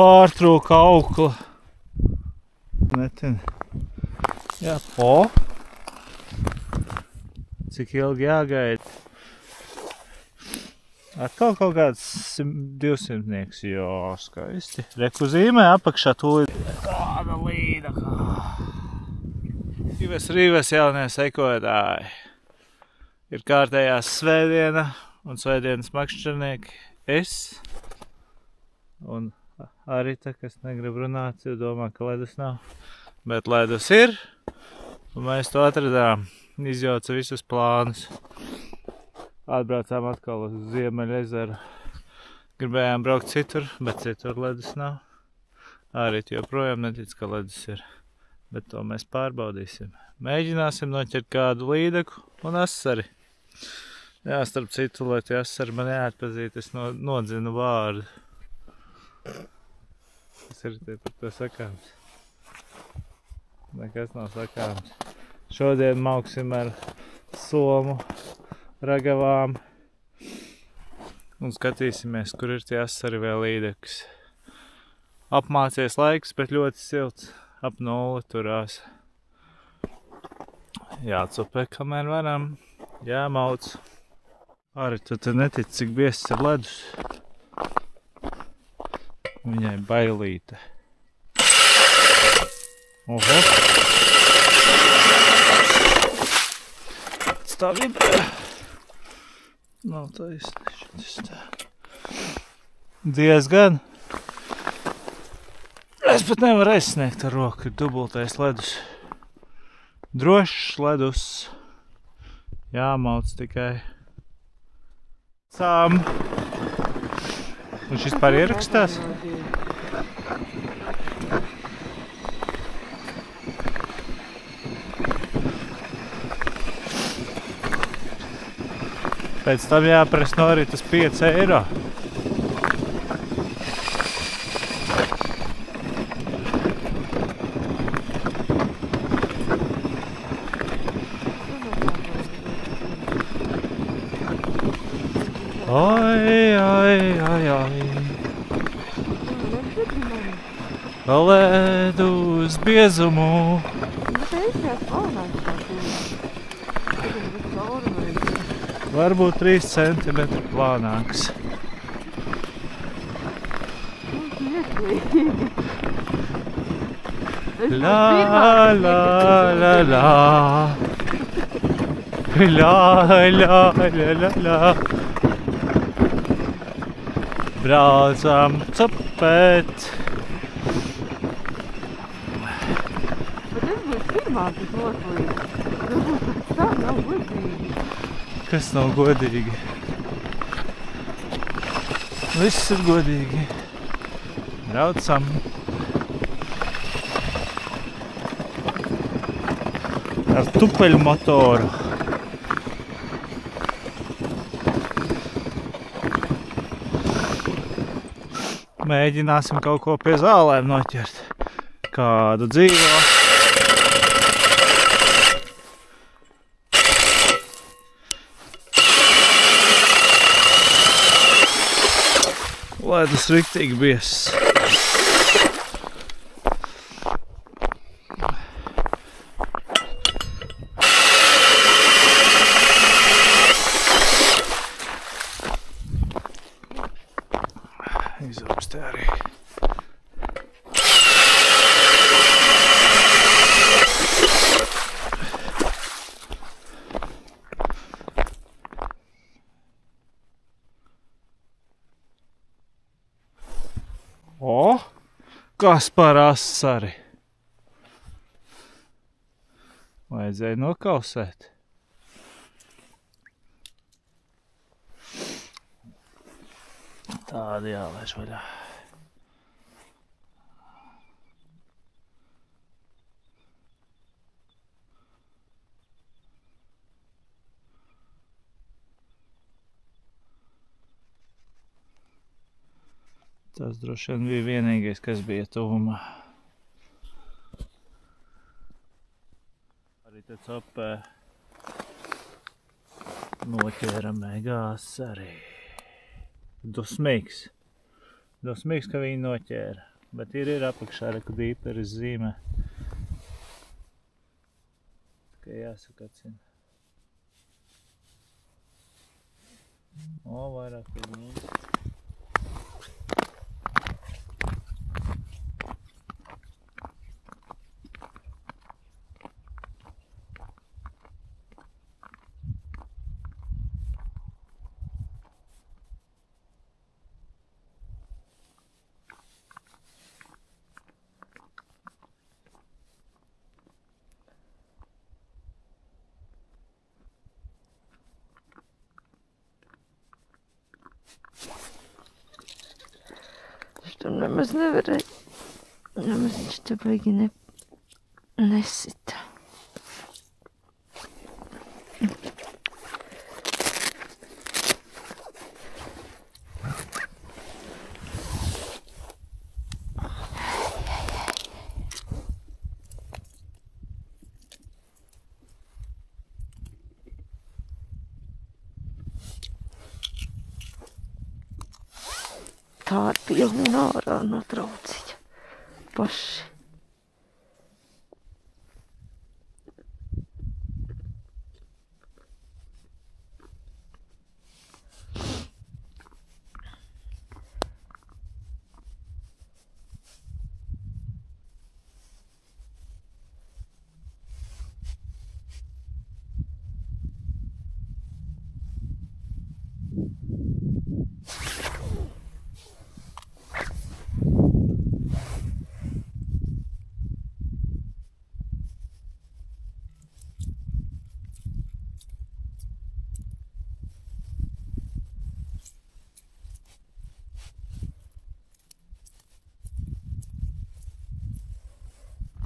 pārtrūka aukla. Netin. Jā, Cik ilgi jāgaida? Atkal kaut kāds 200-nieks, jā, skaisti. Reku zīmē apakšā tūlīt. Kāda līda. Rīves jaunie sekotāji. Ir kārtējās svētdiena un svētdienas makšķernieki. Es un Arita, kas negrib runāt, jo domā, ka ledus nav. Bet ledus ir, un mēs to atradām. Izjauca visus plānus. Atbraucām atkal uz Ziemeļezeru. Gribējām braukt citur, bet citur ledus nav. Arita joprojām netic, ka ledus ir. Bet to mēs pārbaudīsim. Mēģināsim noķert kādu līdeku un asari. Jā, starp citu, lai tie asari man jāatpazīt, es nodzinu vārdu. Kas ir te par to sakāms? Nekas nav sakāms. Šodien mauksim ar somu, ragavām un skatīsimies, kur ir tie asari vēl līdekas. Apmācies laiks, bet ļoti silts. Ap 0 turās. Jācupē, kamēr varam. Jāmauc. Arī tu te netici, cik biests ir ledus. Viņai bailīte. Oho. Tā vibrē. Nav taisnīši. Diezgan. Es pat nevaru aizsniegt ar roku, ir dubultais ledus. Drošs ledus. Jāmauc tikai. Sām. Un šis pār ierakstās? Pēc tam jāprasa no Aritas 5 eiro. Ai. Ledus biezumu. Varbūt 3 centimetri plānāks. La. Braucam cupēt. Bet es būs pirmā, kas noslīd. Varbūt pēc tam nav godīgi. Kas nav godīgi? Viss ir godīgi. Braucam. Ar tupeļu motoru. Mēģināsim kaut ko pie zālēm noķert. Kādu dzīvo. Ledus riktīgi biezs. Izaugstē arī. Kas par asari? Vajadzēja nokausēt. Tādi jālaiž vaļā. Tas droši vien bija vienīgais, kas bija tuvumā. Arī te copē noķēra megās arī. Dusmīgs. Dusmīgs, ka viņi noķēra. Bet ir apakšā reku dīperis zīmē. Tikai jāsakacina. O, vairāk ir mūsu. Tur nemaz nevarēja. Nemaz viņš te baigi nesita. Tādi pilni ārā notraucīja paši.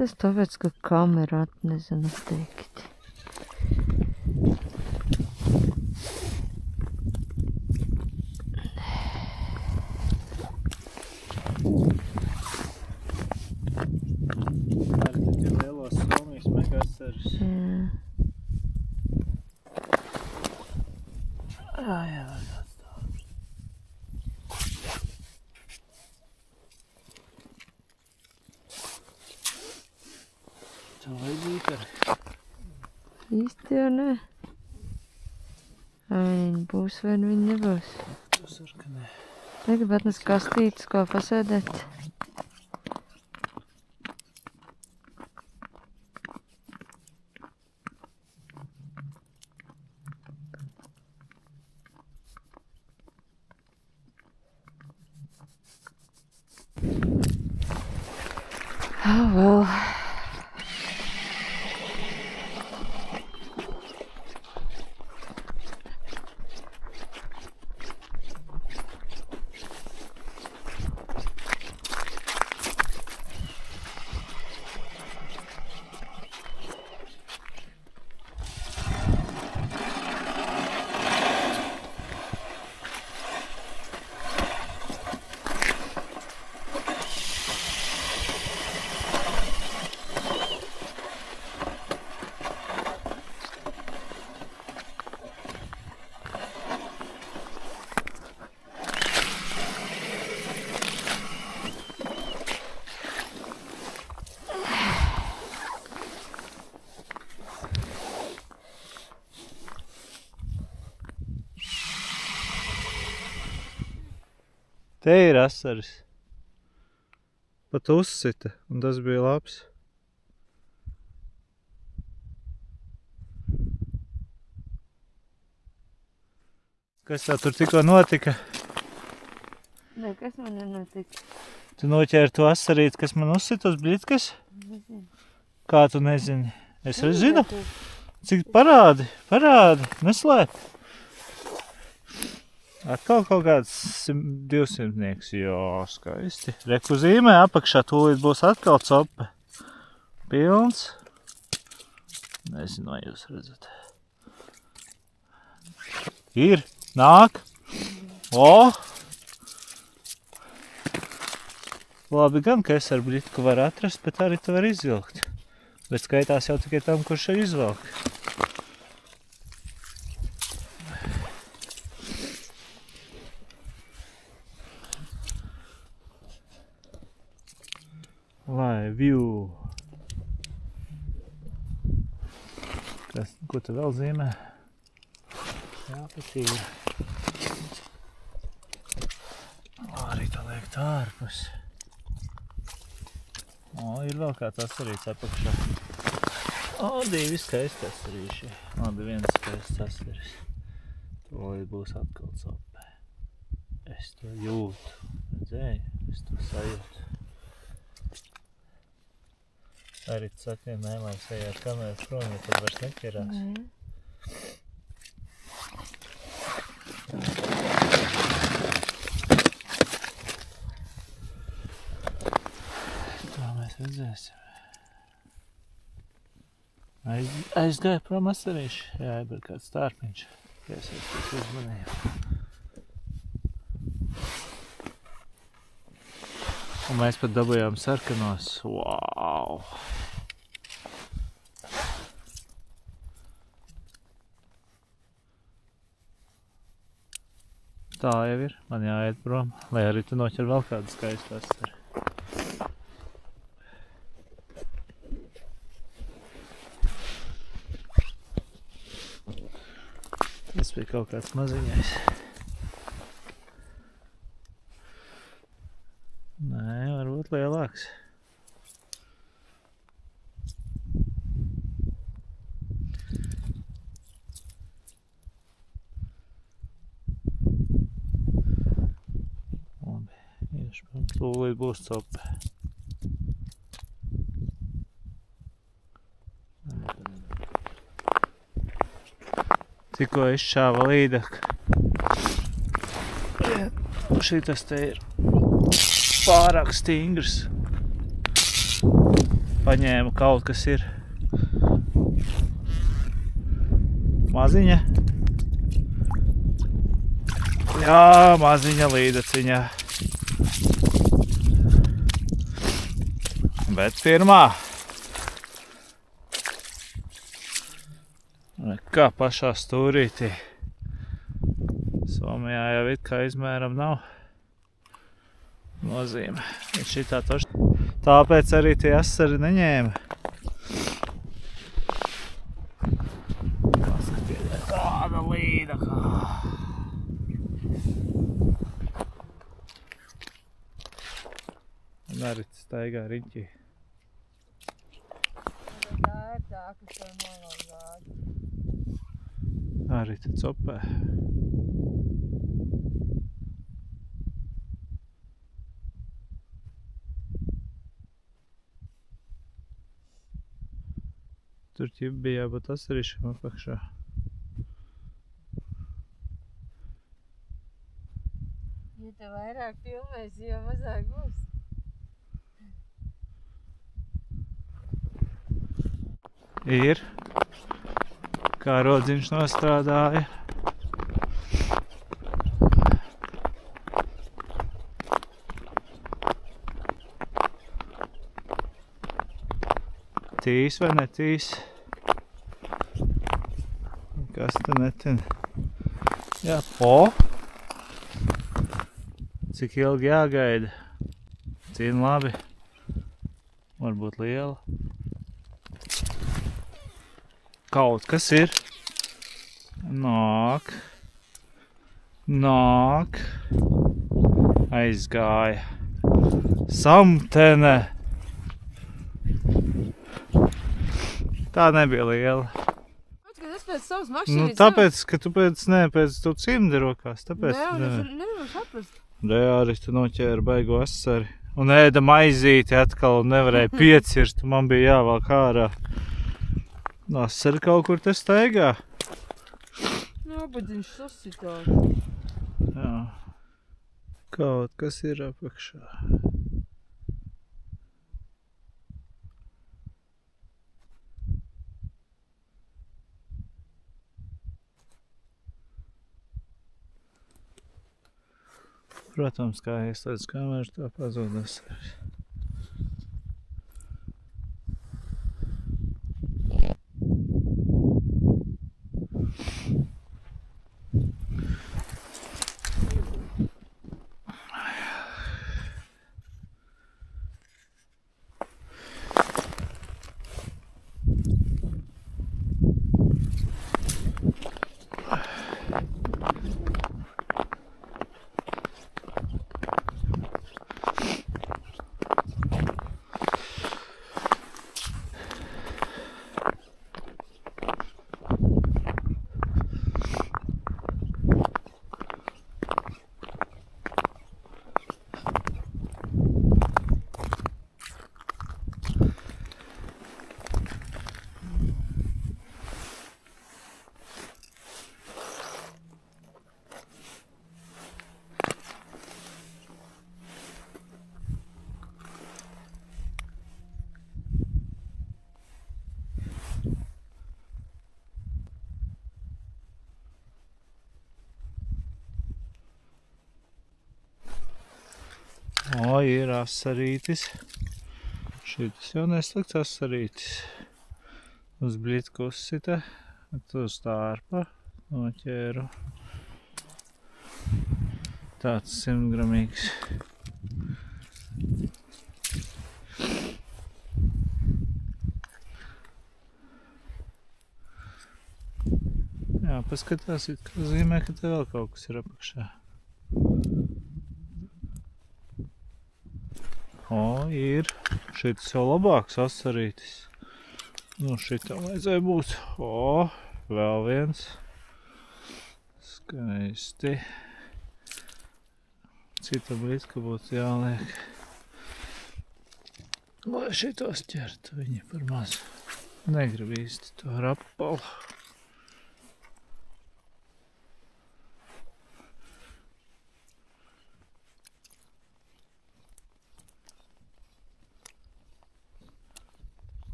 Tas tāpēc, ka kamera nezinu teikt. Arī tad ir lielos somijas megasaras. Jā, tāds tāds. Tā vajadzīt arī. Īsti jau ne. Vai viņi būs, vai viņi nebūs. Tas ar, ka ne. Negribu atnest kastītes, ko pasēdēt. Vēl. Te ir asaras. Pat uzsita, un tas bija labs. Kas tā tur tikko notika? Nekas man nenotika. Tu noķēri to asarīti, kas man uzsita uz bļitkas? Nezinu. Kā tu nezini? Es arī zinu. Cik parādi, neslēp. Atkal kaut kāds 200-nieks, jā, skaisti. Reku zīmē apakšā tūlīt būs atkal cope. Pilns. Nezinu, vai jūs redzat. Ir, nāk. O! Labi gan, ka es ar bļitku varu atrast, bet arī tu var izvilkt. Bet skaitās jau tikai tam, kurš ir izvilkt. Lai view. Ko tu vēl zīmē? Jā, patīra. Arī tā liek tā ārpus. Ir vēl kāds asarīts apakšā. Divi skaisti asarīši. Labi, viens skaists asaris. Tolīt būs atkal cope. Es to jūtu. Redzēju? Es to sajūtu. Arī saka, nē, lai sajāt kameras prom, ja tad vairs neķerās. Tā mēs redzēsim. Aizgāja prom asarīši. Jā, ir kāds stārpiņš. Piesaistīt uzmanību. Un mēs pat dabujām sarkanos. Wow! Tā jau ir. Man jāiet prom, lai arī tu noķer vēl kādu skaistu asari. Tas bija kaut kāds maziņais. Nē, varbūt lielāks. Labi, iešprams, tūlīt būs cope. Tikko izšāva līdaka. Šitas te ir pārāk stingrs. Paņēmu kaut kas ir. Maziņa. Jā, maziņa līdaciņā. Bet pirmā. Kā pašā stūrītī. Somijā jau it kā izmēram nav nozīme. Šitā toši. Tāpēc arī tie asari neņēma. Paskatiet, kāda līdaka. Un arī staigā riņķī. Tā ir tā, kas tev nolauzāt. Arī te copē. Tur ķip bija jābūt asarīšam apakšā. Ja te vairāk filmēsi, jo mazāk būs. Ir. Kā rodziņš nostrādāja. Tīs vai netīs? Kas te netin? Jā, Cik ilgi jāgaida? Cīn labi. Varbūt liela. Kaut kas ir. Nāk. Aizgāja. Samtene. Tā nebija liela. Es pēc savas mašīnas... Tāpēc, ka tu pēc tu cimdi rokās. Tāpēc, Nē, un es nevaru saprast. Arī tu noķēri baigo asari. Un ēda maizīti atkal un nevarēja piecirst. Man bija jāvelk ārā. Asari kaut kur te staigā. Jā, bet viņš sasitās. Jā. Kaut kas ir apakšā. Protams, kā ieslēdz kameru, tā pazūd asaris. O, ir asarītis. Šitas jau neslikts asarītis. Uz blitku uzsita, uz stārpa noķēru. Tāds 100 gramīgs. Jā, paskatās, it kā zīmē, ka te vēl kaut kas ir apakšā. O, ir. Šitas jau labāks asarītis. Nu, šitam vajadzēja būt. O, vēl viens. Skaisti. Cita blītka būtu jāliek. Lai šitos ķertu viņi par maz. Negrib īsti to rapalu.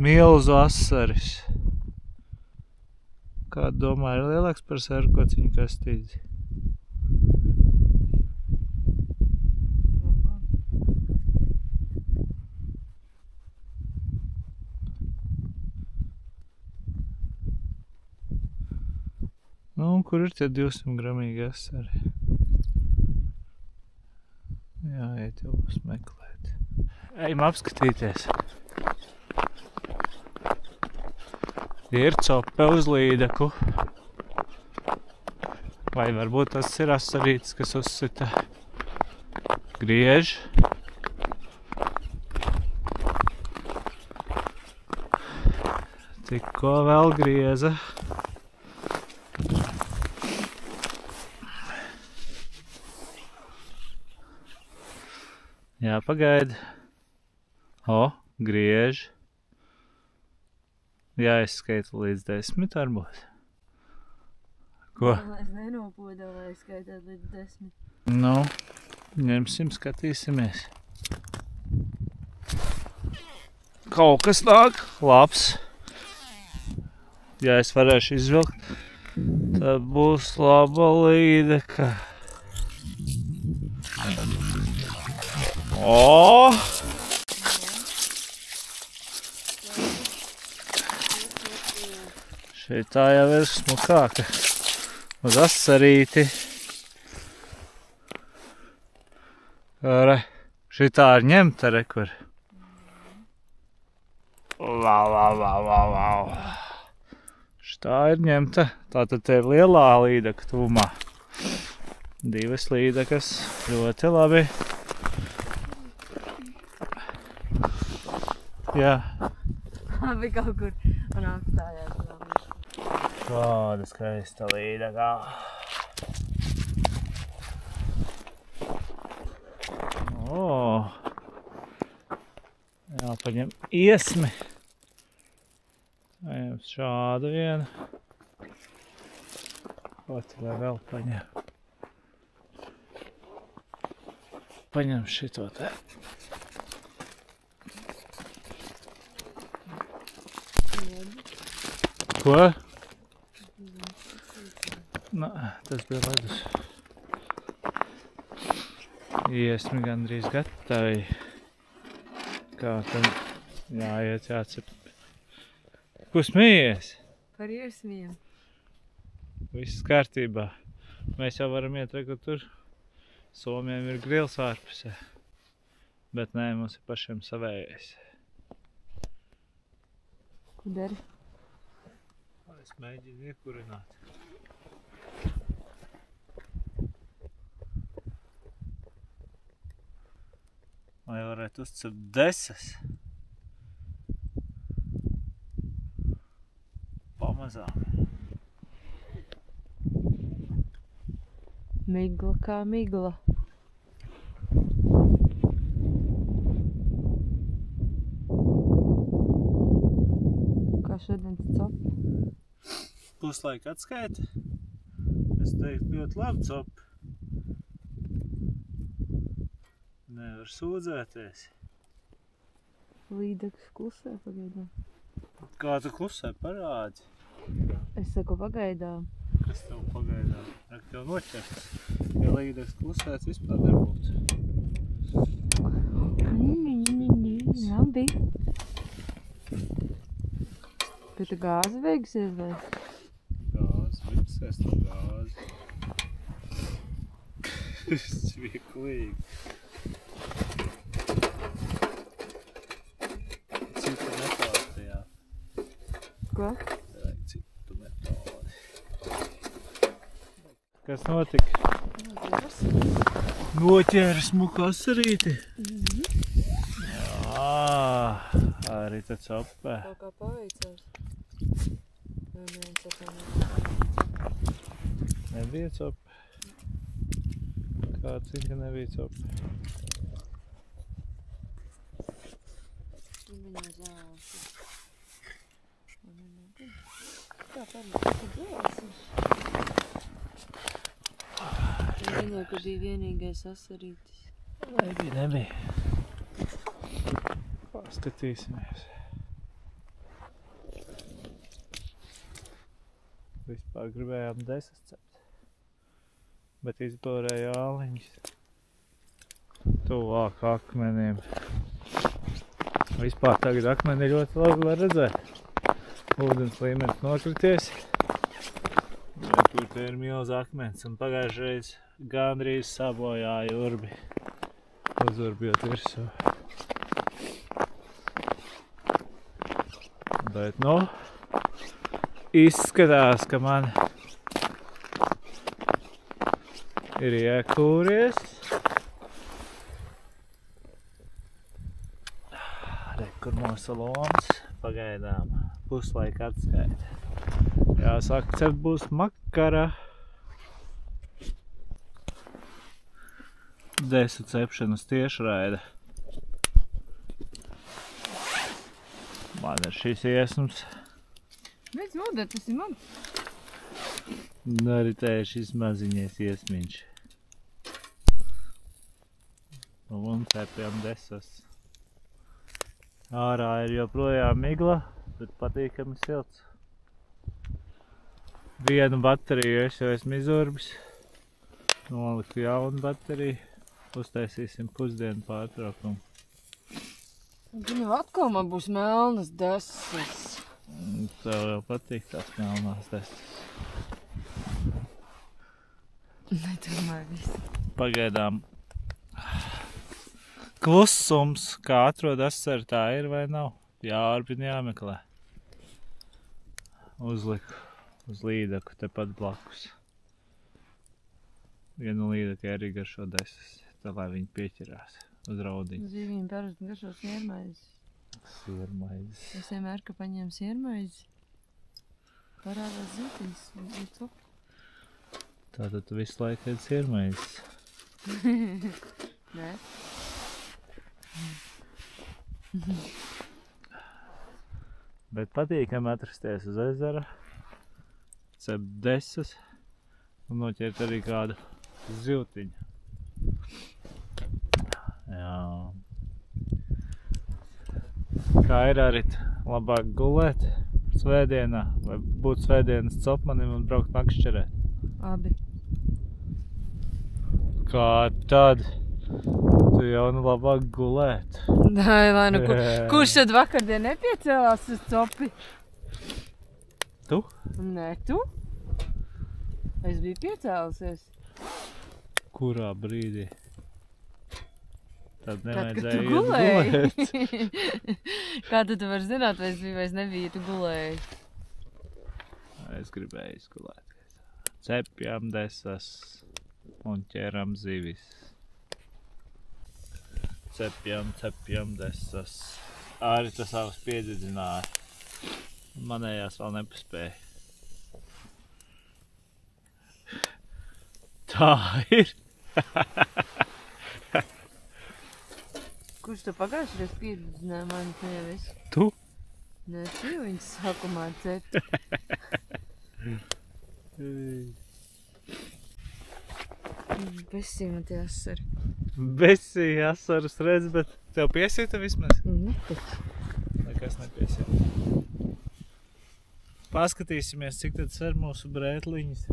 Milzu asaris. Kā domā, ir lielāks par sērkociņu kastīti? Nu, un kur ir tie 200 gramīgi asari? Jāiet jau uzmeklēt. Ejam apskatīties. Ir cope uz līdeku. Vai varbūt tas ir asarītis, kas uzsita. Griež. Tikko vēl grieza. Jā, pagaidi. O, griež. Jāizskaita līdz 10 varbūt. Ko? Es nenopodu, lai skaitāt līdz 10. Nu, ņemsim, skatīsimies. Kaut kas nāk labs. Ja es varēšu izvilkt, tad būs laba līdeka. O! Šitā jau ir smukāka. Uz asarīti. Re, šitā ir ņemta, re, kur. Wow. Šitā ir ņemta. Tātad te ir lielā līdeka tūmā. 2 līdekas. Ļoti labi. Jā. Labi kaut kur un apstājās. Kāda skaista līdekā. O! Jāpaņem iesmi. Paņem šādu vienu. Ot, vai vēl paņem. Paņem šito te. Ko? Nā, tas bija ledus. Iesmi gandrīz gatavi. Kā tad jāiet jācep. Ko smējies? Par iesmiem. Viss kārtībā. Mēs jau varam iet, kur tur. Somiem ir grils ārpusē. Bet nē, mums ir pašiem savējais. Ko dari? Es mēģinu iekurināt. Vai varētu uzcept desas? Pamazām. Migla kā migla. Kā šodien copi? Puslaika atskaita. Es teiktu ļoti labi copi. Nevar sūdzēties. Līdeks klusē pagaidām. Kā tu klusē parādi? Es saku pagaidām. Kas tev pagaidām? Ak, tev noķerts. Ja līdeks klusēts vispār nebūtu. Labi. Bet tu gāzi beigsies vai? Gāzi, beigsies to gāzi. Svieklīgi. Citu metodi tajā. Ko? Vajag citu metodi. Kas notika? Noķēra smuku asarīti. Jā, arī tad sopē. Kaut kā paveicās. Nebija copa. Kāds zina, ka nebija copa. Viņa zāsi. Kā parasti, ka dzēsi? Viņa, ka bija vienīgais asarītis. Nebija. Paskatīsimies. Vispār gribējām desas cept, bet izborēja āliņas tuvāk akmeniem. Vispār tagad akmeni ļoti labi var redzēt. Ūdens līmenis nokrities. Ja tur te ir milz akmens un pagājušreiz gandrīz sabojāja urbi. Uzurbjot virsū. Bet, nu, izskatās, ka man ir iekūries. Re, kur mūsu loms pagaidām puslaika atskaita. Jāsaka, cept būs makara. Desu cepšanas tiešraida. Man ir šis iesnums. Beidz modēt, tas ir mans. Arī te ir šis maziņais iesmiņš. Un cepjam desas. Ārā ir joprojām migla, bet patīkami silts. Vienu bateriju es jau esmu izurbis. Noliku jaunu bateriju. Uztaisīsim pusdienu pārtraukumu. Viņu atkal man būs melnas desas. Tev jau patīk tās melnās desas. Nedomāju visu. Pagaidām klusums, kā atrod asaru, tā ir vai nav. Jāurbina jāmeklē. Uzliku uz līdaku tepat blakus. Vienu līdaku arī garšo desas, tā lai viņi pieķerās uz raudiņu. Zīvīm parasti garšo siermaizes. Siermaizes. Es vienmēr, ka paņēmu siermaizi, parādās zītiņas un copu. Tātad tu visu laiku ēd siermaizes. Nē. Bet patīkami atrasties uz ezera, cept desas un noķert arī kādu zivtiņu. Jā. Kā ir arī labāk gulēt svētdienā vai būt svētdienas copmanim un braukt makšķerēt? Abi. Kā tad? Tu jau nu labāk gulēt. Nē, lai nu kurš tad vakardien nepiecēlās uz copi? Tu? Nē, tu? Es biju piecēlusies. Kurā brīdī? Tad Tad, kad nevajadzēja tu iet gulēji. gulēt. Kā tu vari zināt, vai es biju vai es nebiju, tu gulēji? Es gribēju izgulēt. Cepjam desas un ķeram zivis. Cepjam desas. Arī tas savas piedzināja. Manējās vēl nepaspēja. Tā ir. Kurš tu pagājušreiz piedzināja mani tevis? Tu? Nē, tu jau viņas sākumā cept. Besīma tie asari. Besīja asaras redz, bet tev piesīta vismaz? Netaču. Nekas nepiesīta. paskatīsimies, cik tad sver mūsu brētliņas.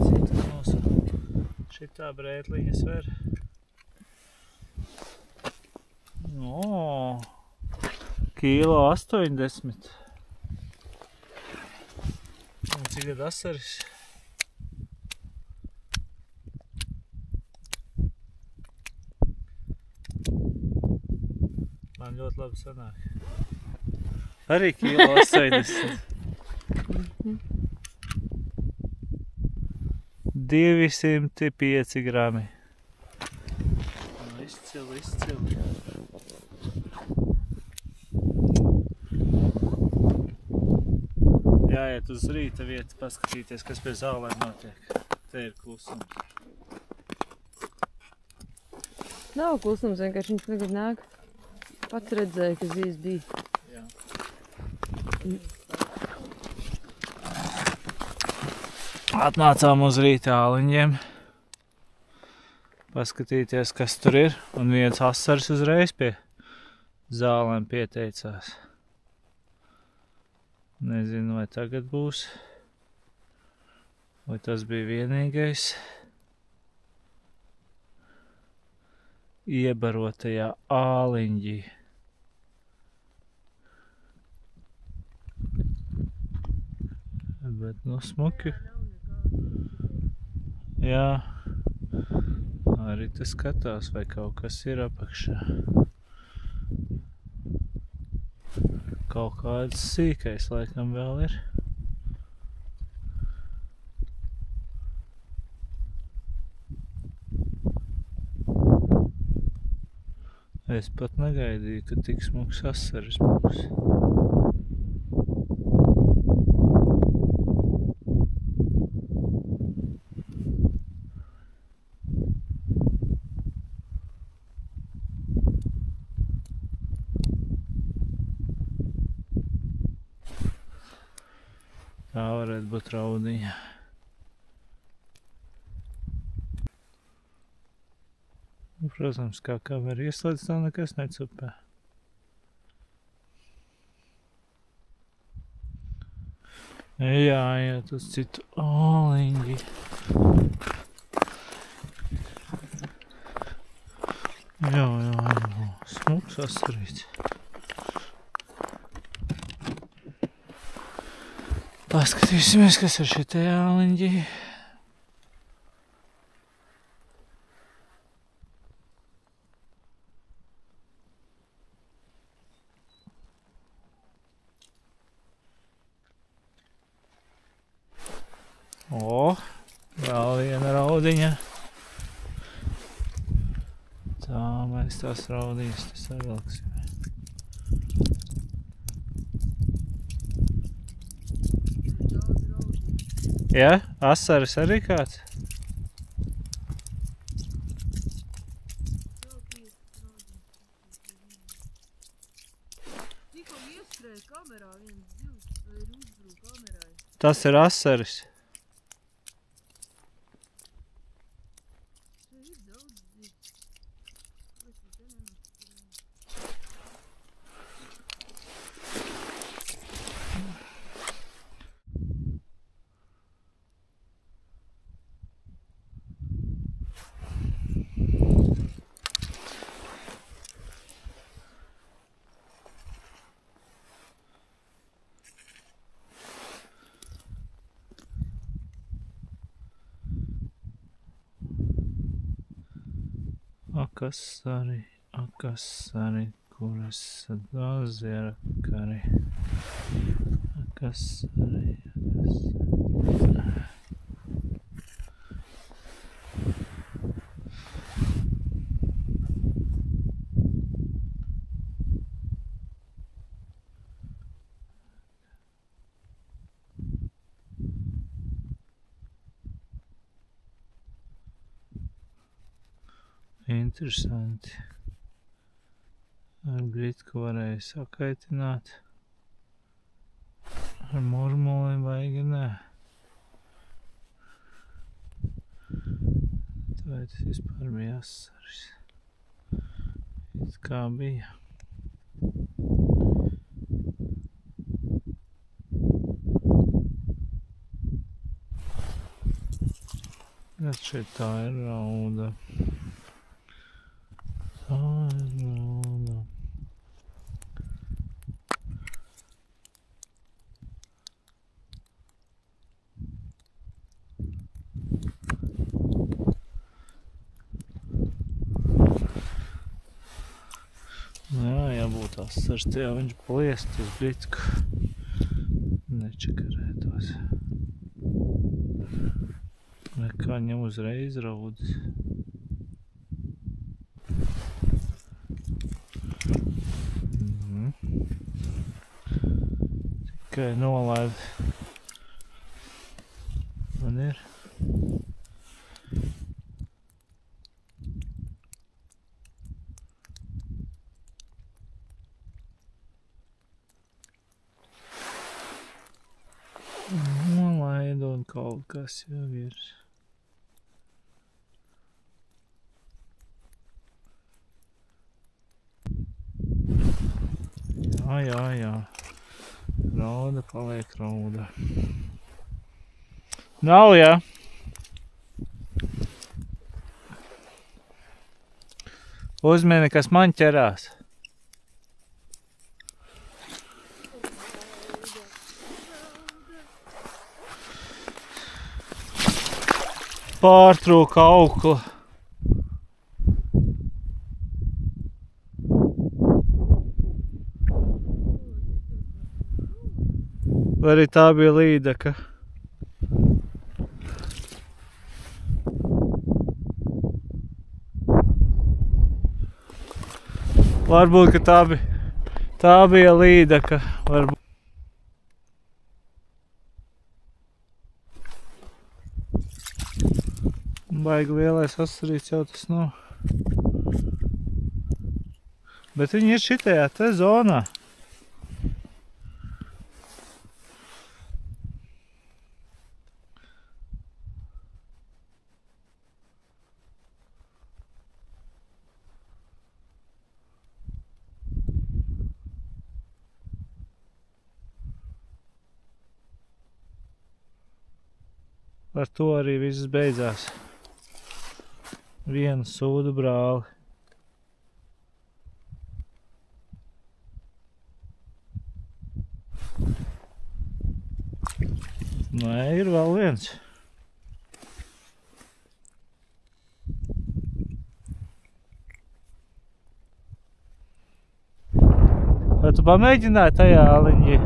Cik tad mūsu šitā brētliņa sver? Kilo 80. Un cik tad asaris? Man ļoti labi sanāk. Arī kilo 80. 205 grami. Izcili, izcili. Jāiet uz rīta vietu, paskatīties, kas pie zālēm notiek. Te ir klusums. Nav klusums, vienkārši viņš tagad nāk. Pats redzēja, ka zīs bija. Jā. Atnācām uz rīta āliņiem. Paskatīties, kas tur ir. Un viens asars uzreiz pie zālēm pieteicās. Nezinu, vai tagad būs. Vai tas bija vienīgais. Iebarotajā āliņģī. Bet, nu, smuki. Jā. Arī tas skatās, vai kaut kas ir apakšā. Kaut kāds sīkais laikam vēl ir. Es pat negaidīju, ka tik smuks asaris būs. Tā varētu būt raudiņa. Protams, kā kamera ieslēdz, tā nekas necupē. Jāiet uz citu āliņģi. Jā, smuks asarīts. Paskatīsimies, kas ir šitajā āliņģī. Vēl viena raudiņa. Tā, mēs tās raudījas te savilksim. Jā, asaris arī kāds? Tikko ieskrēja kamerā viens zivs, vai ir uzbrūk kamerai. Tas ir asaris. Akasari, kuras dāziera kari. Akasari. Interesanti. Ar gritku varēja sakaitināt. Ar murmuli baigi nē. Vai tas vispār bija asaris? It kā bija. Kas šeit tā ir rauda? Tā ir rauda. Jā, jābūt asars, jā, viņš pliest uz bricku. Nečakarētos. Nekā viņam uzreiz raudas. Tikai nolaid. Man ir. Nolaid un kaut kas jau ir. Jā. Rauda paliek rauda. Nav, jā. Uzmini, kas man ķerās. Pārtrūka aukla. Vai arī tā bija līdaka? Varbūt, ka tā bija līdaka. Varbūt. Baigi lielais asarīts jau tas nav. Bet viņi ir šitajā te zonā. Ar to arī viss beidzās. Vienu sūdu brāli. Nē, ir vēl viens. Vai tu pamēģināji tajā aliņģī?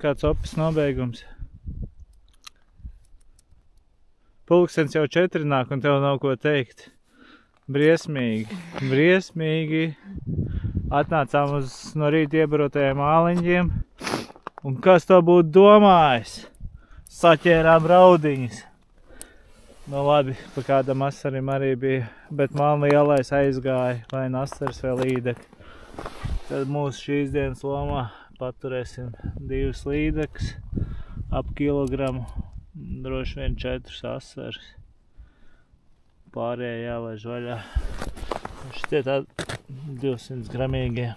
Kāds opis nobeigums. Pulkstens jau 4 nāk un tev nav ko teikt. Briesmīgi, briesmīgi. Atnācām uz no rīta iebarotajiem āliņģiem. Un kas to būtu domājis? Saķērām raudiņas. Nu labi, pa kādam asarim arī bija, bet man lielais aizgāja, vai asars vai līdek. Tad mūsu šīs dienas lomā paturēsim 2 līdekas, ap kilogramu, droši vien 4 asaras. Pārējie jālaiž vaļā. Šitie tādi 200 gramīgie.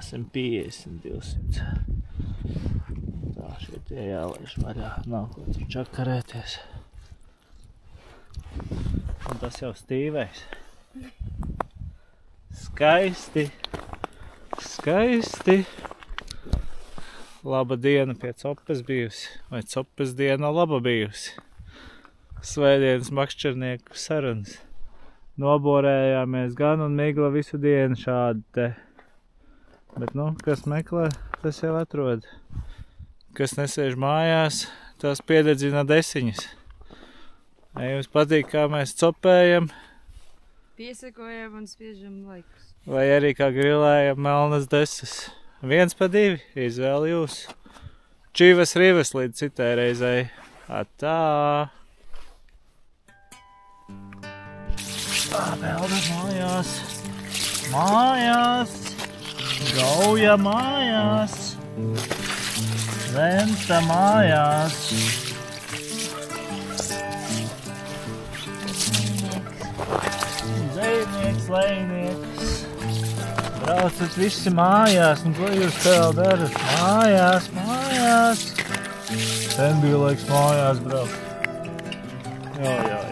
150, 200. Tā, šitie jālaiž vaļā. Nav ko tur čakarēties. Un tas jau stīvais. Skaisti. Skaisti. Laba diena pie copes bijusi, vai copes diena laba bijusi. Svētdienas makšķernieku sarunas. Noborējāmies gan un migla visu dienu šādi te. Bet nu, kas meklē, tas jau atrod. Kas nesēž mājās, tās piededzina desiņas. Ja jums patīk, kā mēs copējam, Piesakojam un spiežam laikus. vai arī kā grilējam melnas desas. 1 pa 2, izvēli jūs. Čivas rivas līdz citai reizei. Atā! Pelda mājās! Mājās! Gauja mājās! Venta mājās! Zvejnieks, lejnieks! Braucat visi mājās, un ko jūs vēl darat? Mājās, mājās! Sen bija laiks mājās braukt. Jā.